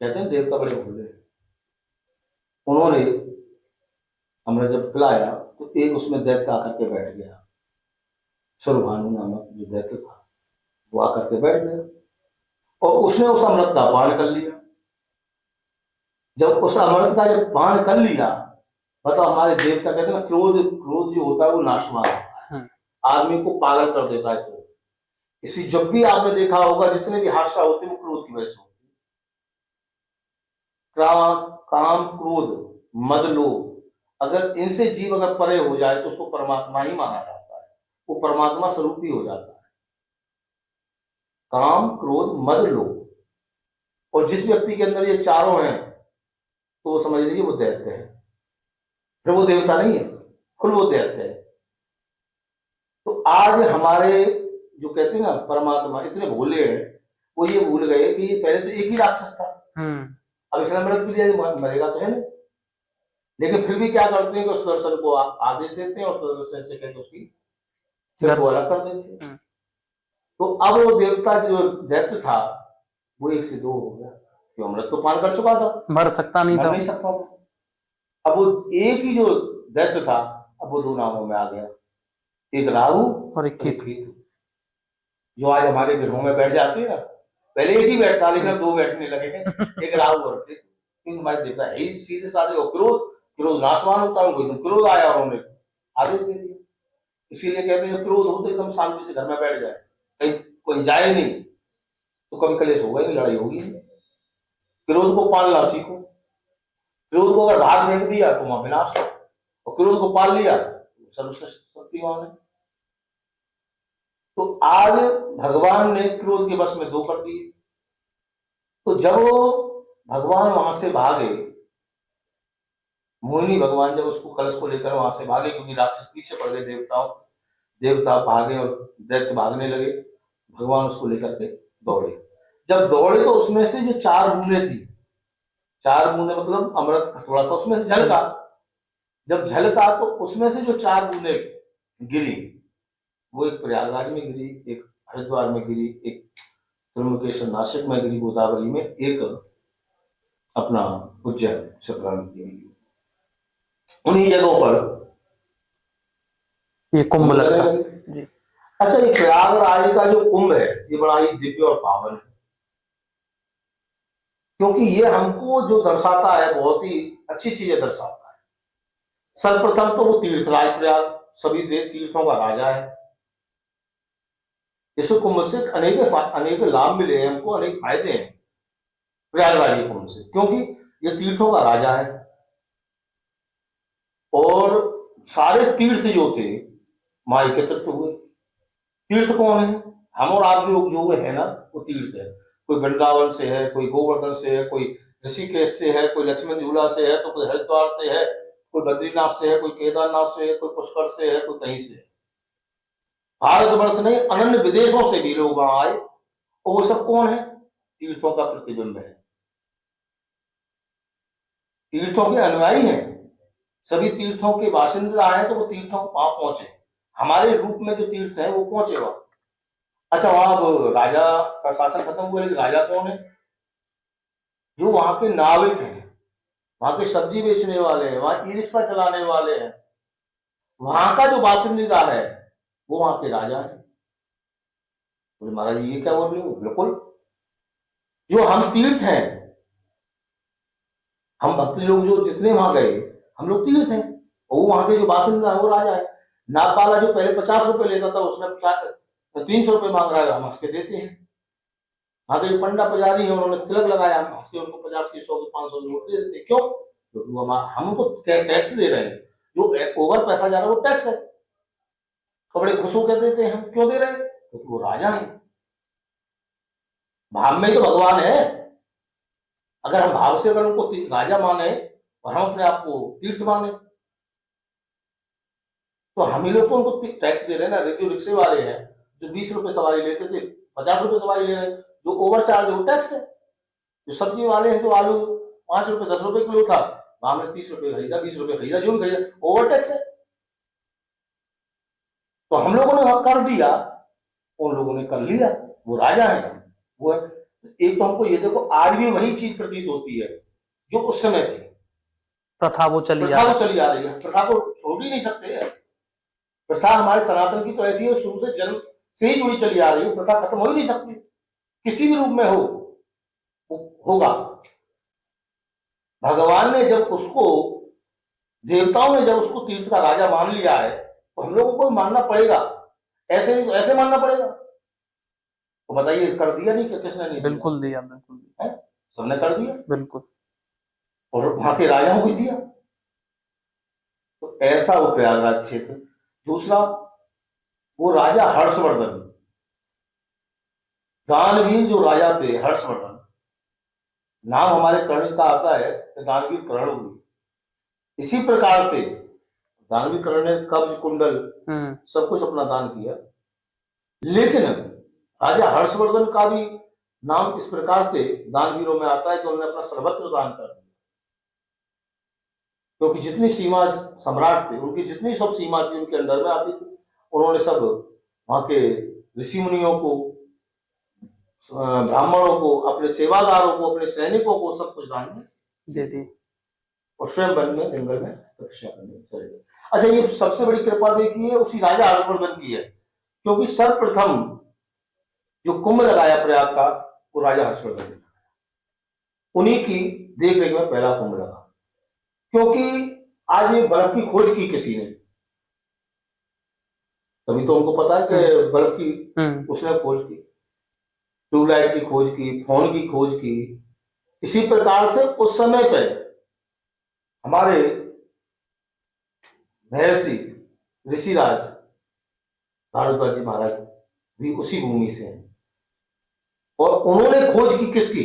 कहते हैं देवता बड़े भोले हैं। उन्होंने अमृत जब पिलाया तो एक उसमें दैत्य आकर के बैठ गया। सुरभानु नामक जो दैत्य था वो आकर के बैठ गया और उसने उस अमृत का पान कर लिया। जब उस अमृत का जब पान कर लिया, मतलब हमारे देवता कहते हैं ना, क्रोध जो होता है वो नाशवान होता है, आदमी को पागल कर देता है क्रोध। इसी जब भी आपने देखा होगा जितने भी हादसा होते हैं वो क्रोध की वजह से होते हैं। काम क्रोध मद लोभ, अगर इनसे जीव अगर परे हो जाए तो उसको परमात्मा ही माना जाता है, वो परमात्मा स्वरूप ही हो जाता है। काम क्रोध मद लोभ, और जिस व्यक्ति के अंदर ये चारों हैं तो वो समझ लीजिए वो दैत्य है, फिर वो देवता नहीं है, खुद वो दैत्य है। तो आज हमारे जो कहते हैं ना परमात्मा इतने भोले हैं, वो ये भूल गए कि ये पहले तो एक ही राक्षस था, अब इसने अमृत पी लिया, मरेगा तो है नहीं। लेकिन फिर भी क्या करते हैं कि उस दर्शन को आदेश देते हैं और सुदर्शन से कहते उसकी सिर को अलग कर देते हैं। तो अब वो देवता जो दैत्य था वो 1 से 2 हो गया, क्यों अमृत तो पान कर चुका था, मर सकता नहीं था, नहीं सकता था। अब वो एक ही जो दैत्य था अब वो 2 नामों में आ गया, एक राहु और एक केतु। जो आज हमारे घरों में बैठ जाते हैं ना, पहले एक ही बैठता लेकिन अब 2 बैठने लगे हैं, एक राहु और केतु। क्योंकि हमारे देवता है ही सीधे साधे, और क्रोध नाशवान होता है, उनको क्रोध आया और उन्होंने आदेश दे दिया। इसीलिए कहते हैं क्रोध हो तो एकदम शांति से घर में बैठ जाए, कहीं कोई जाए नहीं तो कभी कलेश होगा नहीं, लड़ाई होगी नहीं। क्रोध को पालना सीखो। क्रोध को अगर बाहर फेंक दिया तो वहां विनाश हो, और क्रोध को पाल लिया सर्वशक्तिमान है। तो आज भगवान ने क्रोध के वश में 2 कर दिए। तो जब भगवान वहां से भागे, मोहिनी भगवान जब उसको कलश को लेकर वहां से भागे, क्योंकि राक्षस पीछे पड़ गए, देवता भागे और दैत्य भागने लगे, भगवान उसको लेकर के दौड़े। जब दौड़े तो उसमें से जो 4 बूंदें थी, 4 बूंदें मतलब अमृत थोड़ा सा उसमें से झलका। जब झलका तो उसमें से जो 4 बूंदें गिरी, वो एक प्रयागराज में गिरी, एक हरिद्वार में गिरी, एक त्र्यंबकेश्वर नासिक में गिरी गोदावरी में, एक अपना उज्जैन सप्राण की गिरी। उन्हीं जगहों पर ये कुंभ लगता है जी। अच्छा, ये प्रयागराज का जो कुंभ है ये बड़ा ही दिव्य और पावन है, क्योंकि ये हमको जो दर्शाता है बहुत ही अच्छी चीजें दर्शाता है। सर्वप्रथम तो वो तीर्थराज प्रयाग सभी तीर्थों का राजा है। इस कुंभ से अनेक लाभ मिले हैं हमको, अनेक फायदे हैं प्रयागराज कुंभ से, क्योंकि ये तीर्थों का राजा है। और सारे तीर्थ जो थे वहां एकत्रित हुए। तीर्थ कौन है? हम और आप जो लोग है ना, वो तीर्थ है। कोई वृंदावन से है, कोई गोवर्धन से है, कोई ऋषिकेश से है, कोई लक्ष्मण झूला से है, तो कोई हरिद्वार से है, कोई बद्रीनाथ से है, कोई केदारनाथ से है, कोई पुष्कर से है, कोई कहीं से है। भारतवर्ष नहीं, अन्य विदेशों से भी लोग वहां आए और वो सब कौन है? तीर्थों का प्रतिबिंब है, तीर्थों के अनुयायी हैं। सभी तीर्थों के बासिंदा आए तो वो तीर्थों को वहां पहुंचे, हमारे रूप में जो तीर्थ है वो पहुंचे वहां। अच्छा, वहां अब राजा का शासन खत्म हुआ, लेकिन राजा कौन है? जो वहां के नाविक हैं, वहां के सब्जी बेचने वाले हैं, वहां ई रिक्शा चलाने वाले हैं, वहां का जो बासिंदा है वो वहां के राजा है। बोले महाराज ये क्या बोल रहे हो? बिल्कुल, जो हम तीर्थ हैं, हम भक्त लोग जो जितने वहां गए, हम लोग तीर्थ हैं, और वो वहां के जो बासिंदा है वो राजा है। नागपाला जो पहले 50 रुपए लेता था, उसने 300 रुपए मांग रहा है, हम हंस के देते हैं। वहां के जो पंडा पुजारी है, उन्होंने तिलक लगाया, हम हंस के उनको 50 की 100 की 500 की नोट दे देते। क्यों? क्योंकि वो हम उनको टैक्स दे रहे हैं, जो ओवर पैसा जा रहा है वो टैक्स है। तो बड़े खुश होकर देते हैं। हम क्यों दे रहे हैं? क्योंकि वो राजा है, भाव में तो भगवान है। अगर हम भाव से अगर उनको राजा माने और हम अपने आप को तीर्थ माने, तो हम ही लोग तो उनको टैक्स दे रहे हैं ना। जो रिक्शे वाले हैं, जो 20 रुपए सवारी लेते थे, 50 रुपए सवारी ले रहे हैं, जो ओवर चार्ज है वो टैक्स है। जो सब्जी वाले हैं, जो आलू 5 रुपए 10 रुपए किलो था, वहां हमने 30 रुपए खरीदा, 20 रुपए खरीदा, जो भी खरीदा, ओवर टैक्स है। तो हम लोगों ने कर दिया, उन लोगों ने कर लिया, वो राजा है। वो है। एक तो हमको ये देखो, आज भी वही चीज प्रतीत होती है जो उस समय थी। प्रथा वो चली प्रथा आ वो रही चली आ रही है, प्रथा को छोड़ ही नहीं सकते। प्रथा हमारे सनातन की तो ऐसी है, शुरू से जन्म से ही जुड़ी चली आ रही है, प्रथा खत्म हो ही नहीं सकती, किसी भी रूप में हो, होगा। भगवान ने जब उसको, देवताओं ने जब उसको तीर्थ का राजा मान लिया है, तो हम लोगों को मानना पड़ेगा। ऐसे नहीं तो ऐसे मानना पड़ेगा। तो बताइए, कर दिया नहीं कि किसने नहीं? बिल्कुल दिया, बिल्कुल दिया, है, सबने कर दिया, बिल्कुल। और वहां के राजाओं को दिया। तो ऐसा वो प्रयागराज क्षेत्र। दूसरा, वो राजा हर्षवर्धन, दानवीर जो राजा थे हर्षवर्धन, नाम हमारे कर्ण का आता है कि दानवीर कर्ण हुई। इसी प्रकार से दानवीर कर्ण ने कब्ज कुंडल सब कुछ अपना दान किया। लेकिन राजा हर्षवर्धन का भी नाम इस प्रकार से दानवीरों में आता है कि उन्होंने अपना सर्वत्र दान कर दिया। क्योंकि जितनी सीमा सम्राट थे, उनकी जितनी सब सीमा थी उनके अंडर में आती थी, उन्होंने सब वहां के ऋषि मुनियों को, ब्राह्मणों को, अपने सेवादारों को, अपने सैनिकों को सब कुछ दान में दे दी, और स्वयं वन में, जंगल में तपस्या करने चले गए। अच्छा, ये सबसे बड़ी कृपा देखिए उसी राजा हर्षवर्धन की है, क्योंकि सर्वप्रथम जो कुंभ लगाया प्रयाग का, वो राजा हर्षवर्धन ने, उन्हीं की देख रेख में पहला कुंभ लगा। क्योंकि आज ये बर्फ की खोज की किसी ने, तभी तो उनको पता है कि बर्फ की उसने खोज की, ट्यूबलाइट की खोज की, फोन की खोज की। इसी प्रकार से उस समय पे हमारे महर्षि ऋषिराज भारद्वाज जी महाराज भी उसी भूमि से हैं, और उन्होंने खोज की किसकी?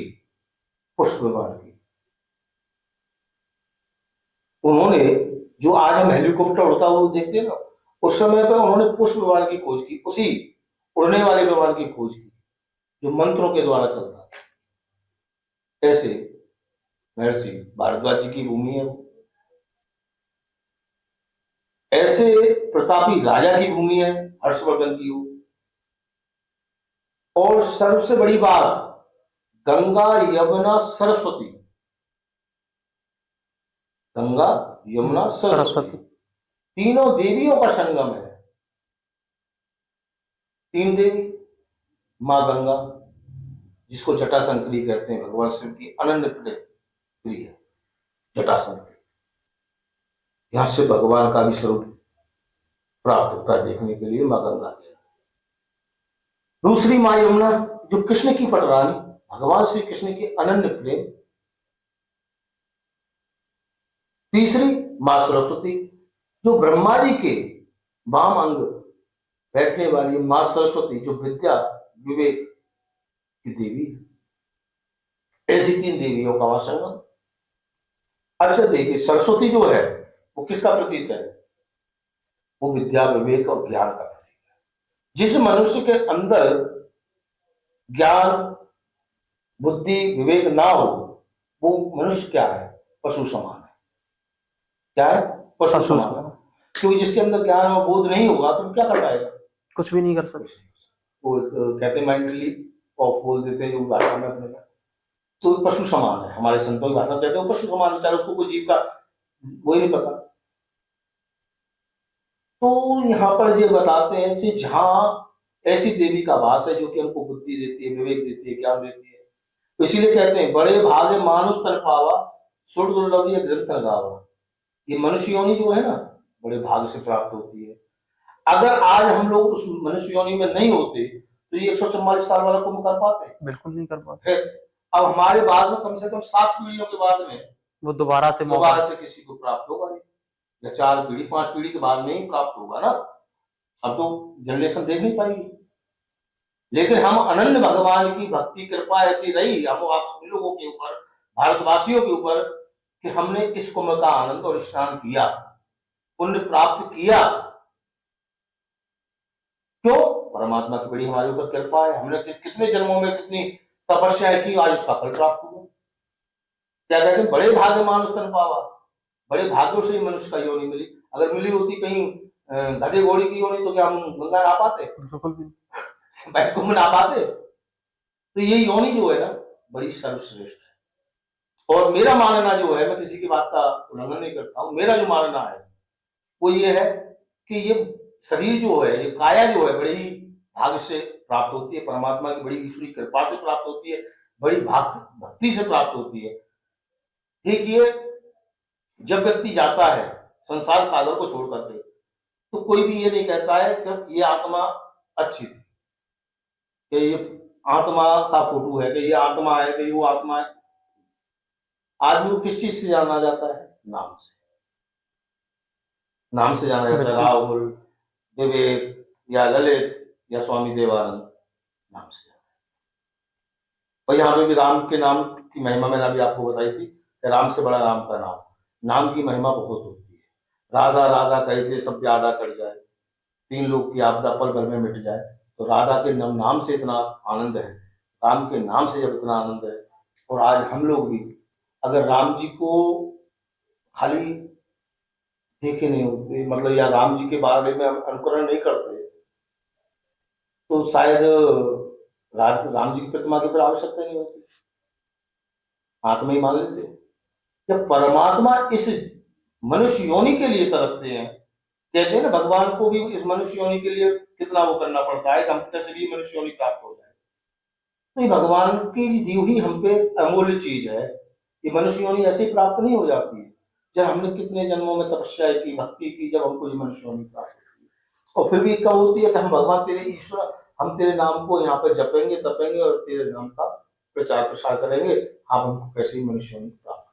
पुष्प विमान की। उन्होंने, जो आज हम हेलीकॉप्टर उड़ता हुआ देखते हैं ना, उस समय पे उन्होंने पुष्प विमान की खोज की, उसी उड़ने वाले विमान की खोज की जो मंत्रों के द्वारा चलता है। ऐसे महर्षि भारद्वाज जी की भूमि है वो। ऐसे प्रतापी राजा की भूमि है हर्षवर्धन की वो। और सबसे बड़ी बात, गंगा यमुना सरस्वती, गंगा यमुना सरस्वती तीनों देवियों का संगम है। तीन देवी, मां गंगा जिसको जटाशंकरी कहते हैं, भगवान शिव की अनन्य प्रिय जटाशंकरी, यहां से भगवान का भी स्वरूप प्राप्त होता है देखने के लिए, मां गंगा के। दूसरी मां यमुना, जो कृष्ण की पटरानी, भगवान श्री कृष्ण की अनन्य प्रेम। तीसरी मां सरस्वती, जो ब्रह्मा जी के वाम अंग बैठने वाली मां सरस्वती, जो विद्या विवेक की देवी है। ऐसी तीन देवियों का वहां संगम। अच्छा देखिए, सरस्वती जो है वो किसका प्रतीक है? वो विद्या विवेक और ज्ञान का प्रतीक है। जिस मनुष्य के अंदर ज्ञान बुद्धि विवेक ना हो, वो मनुष्य क्या है? पशु समान है। क्या है? पशु पशु समान है। क्योंकि जिसके अंदर ज्ञान और बोध नहीं होगा तो क्या कर पाएगा? कुछ भी नहीं कर सकते। कुछ नहीं कर सकता। वो एक कहते हैं मेंटली ऑफ बोल देते हैं जो भाषा में अपने का, तो पशु समान है। हमारे संतों की भाषा में कहते हैं वो पशु समान है, चाहे उसको कोई जीव का वो ही नहीं पता। तो यहाँ पर ये बताते हैं कि जहां ऐसी देवी का वास है जो कि हमको बुद्धि देती है, विवेक देती है, ज्ञान देती है, तो इसीलिए कहते हैं बड़े भागे मानुष तन पावा, सुर दुर्लभ ये ग्रंथ लगावा। ये मनुष्य योनि जो है ना, बड़े भाग से प्राप्त होती है। अगर आज हम लोग उस मनुष्य योनि में नहीं होते तो ये 144 साल वाला कुंभ कर पाते? बिल्कुल नहीं कर पाते। फिर अब हमारे बाद में कम से कम 7 पीढ़ियों के बाद में वो दोबारा से किसी को प्राप्त होगा नहीं, या 4 पीढ़ी 5 पीढ़ी के बाद में ही प्राप्त होगा ना। अब तो जनरेशन देख नहीं पाएगी। लेकिन हम अनन्य भगवान की भक्ति कृपा ऐसी रही हम आप सभी लोगों के ऊपर, भारतवासियों के ऊपर, कि हमने इस कुंभ का आनंद और स्नान किया, पुण्य प्राप्त किया। क्यों? परमात्मा की बड़ी हमारे ऊपर कृपा है। हमने कितने जन्मों में कितनी तपस्याएं की, आज उसका फल प्राप्त हुआ। क्या कहते हैं? बड़े भाग्य मानुष तन पावा, बड़े भाग्यों से ही मनुष्य का योनि मिली। अगर मिली होती कहीं गधे घोड़ी की योनि तो क्या हम गंगा नहा पाते? बिल्कुल भी कुंभ नहा पाते? तो ये योनि जो है ना, बड़ी सर्वश्रेष्ठ है। और मेरा मानना जो है, मैं किसी की बात का उल्लंघन नहीं करता हूं, मेरा जो मानना है वो ये है कि ये शरीर जो है, ये काया जो है, बड़ी भाग्य से प्राप्त होती है, परमात्मा की बड़ी ईश्वरी कृपा से प्राप्त होती है, बड़ी भक्ति से प्राप्त होती है। देखिए, जब व्यक्ति जाता है संसार सागर को छोड़ करके, तो कोई भी ये नहीं कहता है कि ये आत्मा अच्छी थी, कि ये आत्मा का फोटो है, कि ये आत्मा है, कि वो आत्मा है। आदमी को किस चीज से जाना जाता है? नाम से। नाम से जाना जाता है। राहुल, विवेक या ललित या स्वामी देवानंद, नाम से। और यहाँ पे भी राम के नाम की महिमा मैंने अभी आपको बताई थी कि राम से बड़ा राम का नाम। नाम की महिमा बहुत होती है। राधा राधा कहते सब ज्यादा कट जाए, 3 लोग की आपदा पल भर में मिट जाए। तो राधा के नाम से इतना आनंद है, राम के नाम से जब इतना आनंद है। और आज हम लोग भी अगर राम जी को खाली देखे नहीं होते, मतलब या राम जी के बारे में हम अनुकरण नहीं करते, तो शायद राम जी की प्रतिमा की फिर आवश्यकता नहीं होती, आत्मा ही मान लेते। जब परमात्मा इस मनुष्य योनि के लिए तरसते हैं, कहते हैं ना भगवान को भी इस मनुष्य योनि के लिए कितना वो करना पड़ता है कि हम कैसे भी मनुष्य योनि प्राप्त हो जाए। तो ये भगवान की दी हुई हम पे अमूल्य चीज है। ये मनुष्य योनि ऐसे ही प्राप्त नहीं हो जाती है, जब हमने कितने जन्मों में तपस्या की, भक्ति की, जब हमको ये मनुष्य योनि प्राप्त होती है। और फिर भी कब होती है कि हम भगवान तेरे ईश्वर, हम तेरे नाम को यहाँ पे जपेंगे तपेंगे और तेरे नाम का प्रचार प्रसार करेंगे, आप हमको कैसे ही मनुष्य योनि प्राप्त,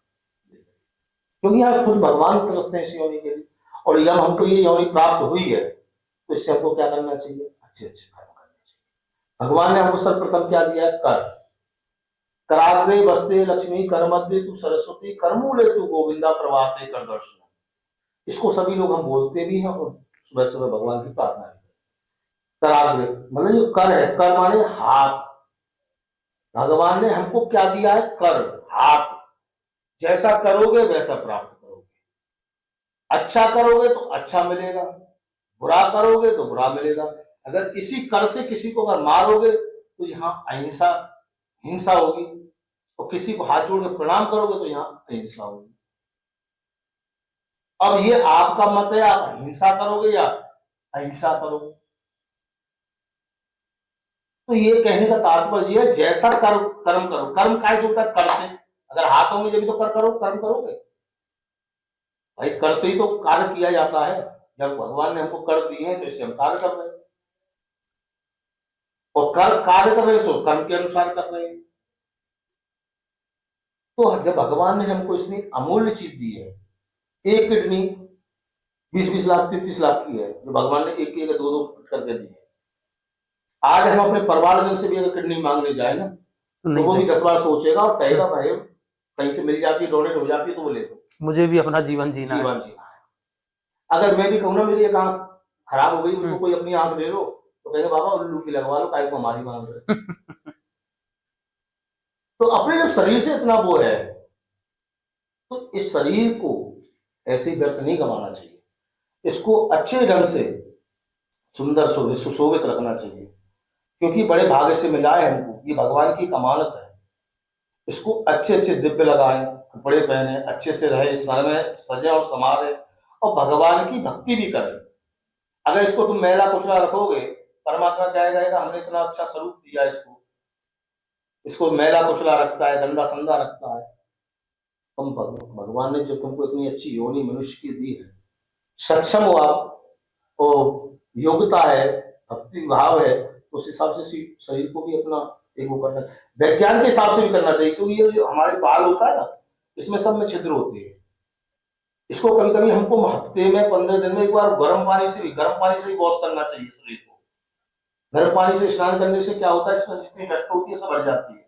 क्योंकि आप खुद भगवान तरसते हैं इस योनि के लिए। और जब हमको ये योनि प्राप्त हुई है तो इससे हमको क्या करना चाहिए? अच्छे अच्छे कर्म करने चाहिए। भगवान ने हमको सर्वप्रथम क्या दिया है? कर। कराग्रे बसते लक्ष्मी, कर मध्य तू सरस्वती, करमूले तू गोविंदा, प्रभाते कर दर्शन। इसको सभी लोग हम बोलते भी हैं और सुबह सुबह भगवान की प्रार्थना भी करते। कराग्रे मतलब जो कर है, कर माने हाथ। भगवान ने हमको क्या दिया है? कर, हाथ। जैसा करोगे वैसा प्राप्त करोगे। अच्छा करोगे तो अच्छा मिलेगा, बुरा करोगे तो बुरा मिलेगा। अगर इसी कर से किसी को अगर मारोगे तो यहाँ अहिंसा, हिंसा होगी। और किसी को हाथ जोड़ के प्रणाम करोगे तो यहाँ अहिंसा होगी। अब ये आपका मत है, आप हिंसा करोगे या अहिंसा करोगे। तो ये कहने का तात्पर्य है जैसा कर्म करो। कर्म कैसे होता है? कर से। अगर हाथ होंगे जब तो कर्म करोगे भाई। कर से ही तो कार्य किया जाता है। जब भगवान ने हमको कर दिए हैं तो इससे हम कार्य कर रहे हैं, और कार्य कर रहे हैं तो कर्म के अनुसार कर रहे हैं। तो जब भगवान ने हमको इतनी अमूल्य चीज दी है, एक किडनी 20-20 लाख 33 लाख की है, जो भगवान ने एक 2-2 करके दी है। आज हम अपने परिवार जन से भी अगर किडनी मांगने जाए ना, तो वो भी 10 बार सोचेगा और कहेगा भाई कहीं से मिल जाती है, डोनेट हो जाती है तो वो ले लो, मुझे भी अपना जीवन जीना है। अगर मैं भी कहूँ ना मेरी एक आंख खराब हो गई, मुझको कोई अपनी आंख दे दो, तो कहेंगे बाबा उल्लू की लगवा लो, काहे को हमारी मांग रहे। तो अपने जब शरीर से इतना वो है, तो इस शरीर को ऐसे ही व्यर्थ नहीं गंवाना चाहिए। इसको अच्छे ढंग से सुंदर सुशोभित रखना चाहिए, क्योंकि बड़े भाग्य से मिला है हमको, ये भगवान की अमानत है। इसको अच्छे अच्छे दिव्य लगाए, कपड़े पहने, अच्छे से रहे, सर में सजे और समारे, और भगवान की भक्ति भी करे। अगर इसको तुम मैला कुचला रखोगे, परमात्मा क्या कहेगा, हमने इतना अच्छा स्वरूप दिया इसको मैला कुचला रखता है, गंदा संदा रखता है। तुम भगवान ने जो तुमको इतनी अच्छी योनि मनुष्य की दी है, सक्षम हो आप, और योग्यता है, भक्ति भाव है, तो उस हिसाब से शरीर को भी अपना एक वो करना, विज्ञान के हिसाब से भी करना चाहिए। क्योंकि ये जो हमारे बाल होता है ना, इसमें सब में छिद्र होते हैं। इसको कभी कभी हमको हफ्ते में 15 दिन में एक बार गर्म पानी से भी वॉश करना चाहिए शरीर को। गर्म पानी से स्नान करने से क्या होता है, इसमें जितनी डस्ट होती है सब हट जाती है,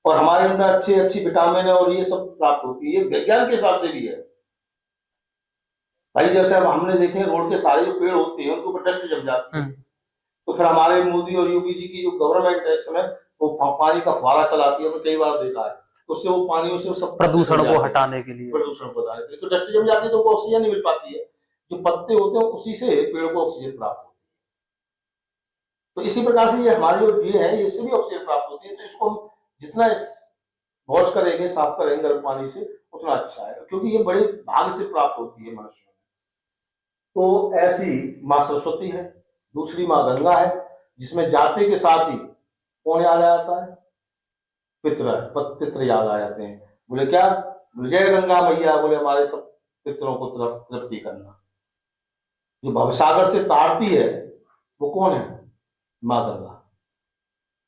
और हमारे अंदर अच्छी अच्छी विटामिन है और ये सब प्राप्त होती है। ये विज्ञान के हिसाब से भी है भाई। जैसे अब हमने देखे रोड के सारे जो पेड़ होते हैं उनके ऊपर डस्ट जम जाती है, तो फिर हमारे मोदी और योगी जी की जो गवर्नमेंट है इस समय, वो पानी का फुहारा चलाती है, हमने कई बार देखा है, तो उससे वो पानियों से सब प्रदूषण को हटाने के लिए। प्रदूषण को हटाने के लिए, तो डस्ट जम जाती है तो उनको ऑक्सीजन नहीं मिल पाती है। जो पत्ते होते हैं उसी से पेड़ को ऑक्सीजन प्राप्त होती है। तो इसी प्रकार से ये हमारी जो ये है, इससे भी ऑक्सीजन प्राप्त होती है। तो इसको हम जितना वॉश करेंगे, साफ करेंगे गर्म पानी से, उतना अच्छा है, क्योंकि ये बड़े भाग से प्राप्त होती है मनुष्य में। तो ऐसी माँ सरस्वती है, दूसरी माँ गंगा है, जिसमें जाते के साथ ही कौन याद आ जाता है, पितृ याद आ जाते हैं। बोले क्या, बोले जय गंगा मैया, बोले हमारे सब पितरों को तृप्ति करना। जो भवसागर से तारती है वो कौन है, माँ गंगा।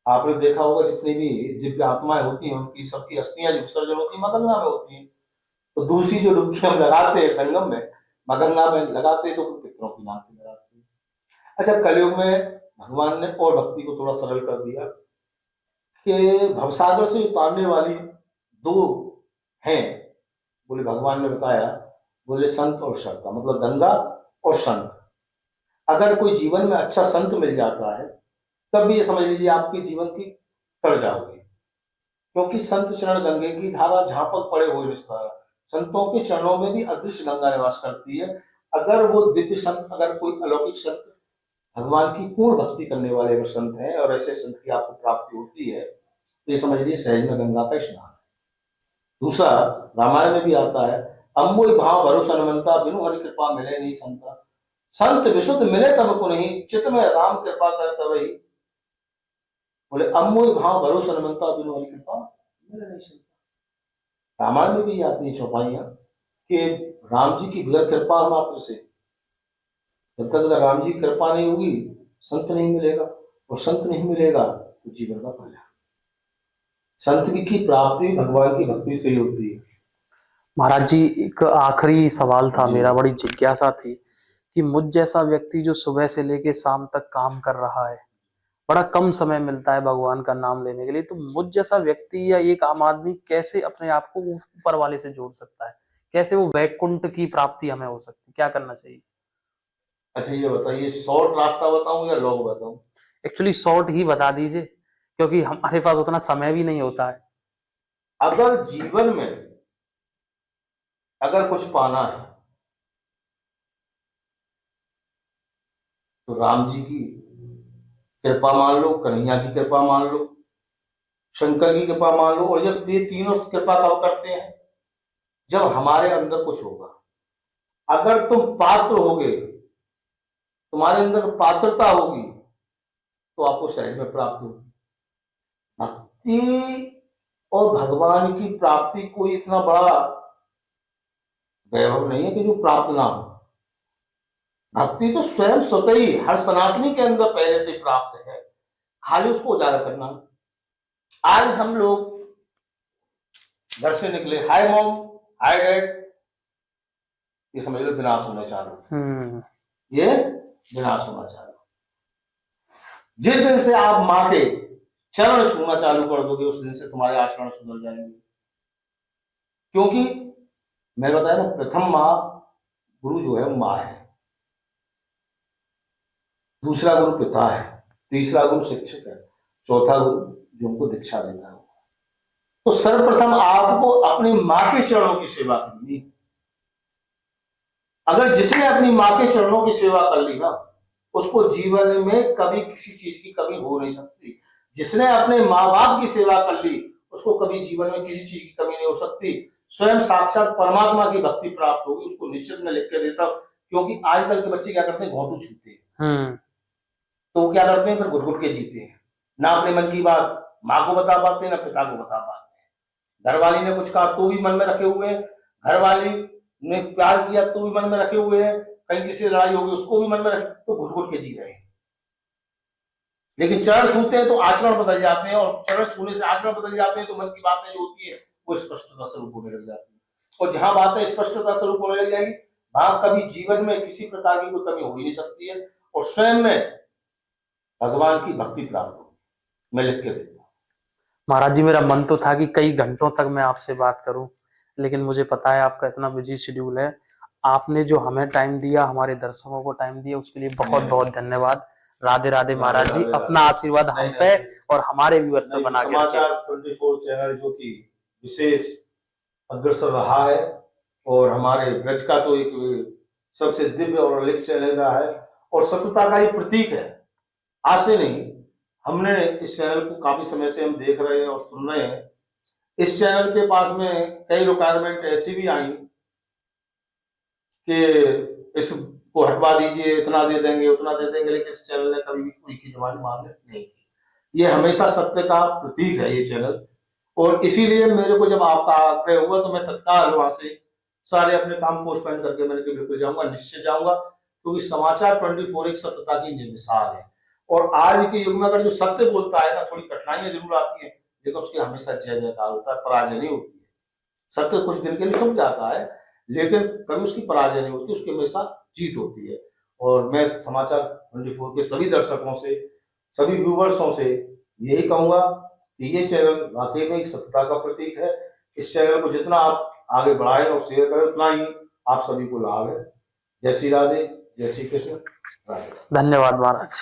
आपने देखा होगा जितनी भी दिव्य आत्माएं होती हैं उनकी सबकी अस्थियां जो विसर्जन होती है माँ गंगा में होती है। तो दूसरी जो डुबकी हम लगाते हैं संगम में, माँ गंगा में लगाते हैं, तो पितरों के नाम पे लगाते हैं। अच्छा, कलयुग में भगवान ने और भक्ति को थोड़ा सरल कर दिया कि भवसागर से उतारने वाली दो हैं। बोले भगवान ने बताया, बोले संत और श्रद्धा, मतलब गंगा और संत। अगर कोई जीवन में अच्छा संत मिल जाता है, तब भी ये समझ लीजिए आपके जीवन की तर जाओगे, क्योंकि संत चरण गंगे की धारा, जहां पर पड़े हुए विस्तार। संतों के चरणों में भी अदृश्य गंगा निवास करती है। अगर वो दिव्य संत, अगर कोई अलौकिक संत, भगवान की पूर्ण भक्ति करने वाले अगर संत हैं, और ऐसे संत की आपको प्राप्ति होती है, तो ये समझ लीजिए सहज में गंगा का स्नान है। दूसरा, रामायण में भी आता है, अम्बोई भाव भरोसा हनुमंता, बिनु हरि कृपा मिले नहीं संता। संत विशुद्ध मिले तब को नहीं, चित्त में राम कृपा करे तब ही। बोले अम्बोई भाव भरोसा हनुमंता, बिनु हरि कृपा मिले नहीं संता। रामायण में भी आती है चौपाइयां कि राम जी की बगैर कृपा मात्र से, जब तक अगर राम जी की कृपा नहीं होगी, संत नहीं मिलेगा, और संत नहीं मिलेगा तो जीवन का फल है। संत की प्राप्ति भगवान की भक्ति से ही होती है। महाराज जी, एक आखिरी सवाल था जी। मेरा, बड़ी जिज्ञासा थी कि मुझ जैसा व्यक्ति जो सुबह से लेके शाम तक काम कर रहा है, बड़ा कम समय मिलता है भगवान का नाम लेने के लिए, तो मुझ जैसा व्यक्ति या एक आम आदमी कैसे अपने आप को ऊपर वाले से जोड़ सकता है, कैसे वो वैकुंठ की प्राप्ति हमें हो सकती है, क्या करना चाहिए? अच्छा, ये बताइए, शॉर्ट रास्ता बताऊं या लॉन्ग बताऊं? एक्चुअली शॉर्ट ही बता दीजिए, क्योंकि हमारे पास उतना समय भी नहीं होता है। अगर जीवन में अगर कुछ पाना है, तो राम जी की कृपा मान लो, कन्हैया की कृपा मान लो, शंकर की कृपा मान लो, और जब ये तीनों कृपा कब करते हैं, जब हमारे अंदर कुछ होगा। अगर तुम पात्र होगे, तुम्हारे अंदर पात्रता होगी, तो आपको सहज में प्राप्त होगी। भक्ति और भगवान की प्राप्ति कोई इतना बड़ा वैभव नहीं है कि जो प्राप्त ना हो। भक्ति तो स्वयं स्वतः ही हर सनातनी के अंदर पहले से प्राप्त है, खाली उसको उजागर करना। आज हम लोग घर से निकले, हाय मॉम, हाय डैड, ये समझ लो विनाश होना चालू, ये विनाश होना चालू। जिस दिन से आप माँ के चरण छूना चालू कर दोगे, उस दिन से तुम्हारे आचरण सुधर जाएंगे। क्योंकि मैंने बताया ना, प्रथम माँ गुरु जो है वो माँ है, दूसरा गुरु पिता है, तीसरा गुरु शिक्षक है, चौथा गुरु जो हमको दीक्षा देता है। तो सर्वप्रथम आपको अपनी माँ के चरणों की सेवा करनी है। अगर जिसने अपनी माँ के चरणों की सेवा कर ली ना, उसको जीवन में कभी किसी चीज की कमी हो नहीं सकती। जिसने अपने माँ बाप की सेवा कर ली, उसको कभी जीवन में किसी चीज की कमी नहीं हो सकती। स्वयं साक्षात परमात्मा की भक्ति प्राप्त होगी, उसको निश्चित में लिख के देता हूं। क्योंकि आजकल के बच्चे क्या करते हैं, घोंटू छूते हैं, तो वो क्या करते हैं, फिर घुट घुट के जीते हैं। ना अपने मन की बात माँ को बता पाते हैं, ना पिता को बता पाते हैं। घरवाली ने कुछ कहा तो भी मन में रखे हुए हैं, घरवाली ने प्यार किया तो भी मन में रखे हुए हैं, कहीं किसी लड़ाई होगी उसको भी मन में रखे, तो घुट घुट के जी रहे हैं। लेकिन चरण छूते हैं तो आचरण बदल जाते हैं, और चरण छूने से आचरण बदल जाते हैं, तो मन की बातें जो होती है वो स्पष्टता स्वरूप होने लग जाती है। और जहां बातें स्पष्टता स्वरूप होने लग जाएगी, वहां कभी जीवन में किसी प्रकार की कोई कमी हो ही नहीं सकती है, और स्वयं में भगवान की भक्ति प्राप्त होगी। मैं लिख के देता हूँ। महाराज जी, मेरा मन तो था कि कई घंटों तक मैं आपसे बात करूं, लेकिन मुझे पता है आपका इतना बिजी शेड्यूल है। आपने जो हमें टाइम दिया, हमारे दर्शकों को टाइम दिया, उसके लिए बहुत बहुत धन्यवाद। राधे राधे महाराज जी, अपना आशीर्वाद हम पे और हमारे व्यूअर्स पे बना के रखिए। समाचार 24 चैनल जो कि विशेष अग्रसर रहा है, और हमारे ब्रज का तो एक सबसे दिव्य और अलग चैनल रहा है, और सत्यता का ये प्रतीक है। आज से नहीं, हमने इस चैनल को काफी समय से हम देख रहे हैं और सुन रहे हैं। इस चैनल के पास में कई रिक्वायरमेंट ऐसी भी आई कि इसको हटवा दीजिए, इतना दे देंगे उतना दे देंगे, लेकिन इस चैनल ने कभी भी कोई की डिमांड मान्य नहीं की। ये हमेशा सत्य का प्रतीक है ये चैनल, और इसीलिए मेरे को जब आपका आग्रह हुआ तो मैं तत्काल वहां से सारे अपने काम पोस्टपोन करके मैंने कहा बिल्कुल जाऊंगा, निश्चित जाऊंगा, क्योंकि समाचार 24 एक सत्यता की मिसाल है। और आज के युग में अगर जो सत्य बोलता है ना, थोड़ी कठिनाइयां जरूर आती है, लेकिन उसकी हमेशा जय जयकार होता है, पराजय नहीं होती है। सत्य कुछ दिन के लिए छुप जाता है, लेकिन कभी उसकी पराजय नहीं होती, उसकी हमेशा जीत होती है। और मैं समाचार 24 के सभी दर्शकों से, सभी व्यूवर्सों से यही कहूंगा कि ये चैनल वाकई में एक सत्यता का प्रतीक है। इस चैनल को जितना आप आगे बढ़ाएं और शेयर करें, उतना ही आप सभी को लाभ है। जय श्री राधे, जय श्री कृष्ण, राधे। धन्यवाद महाराज।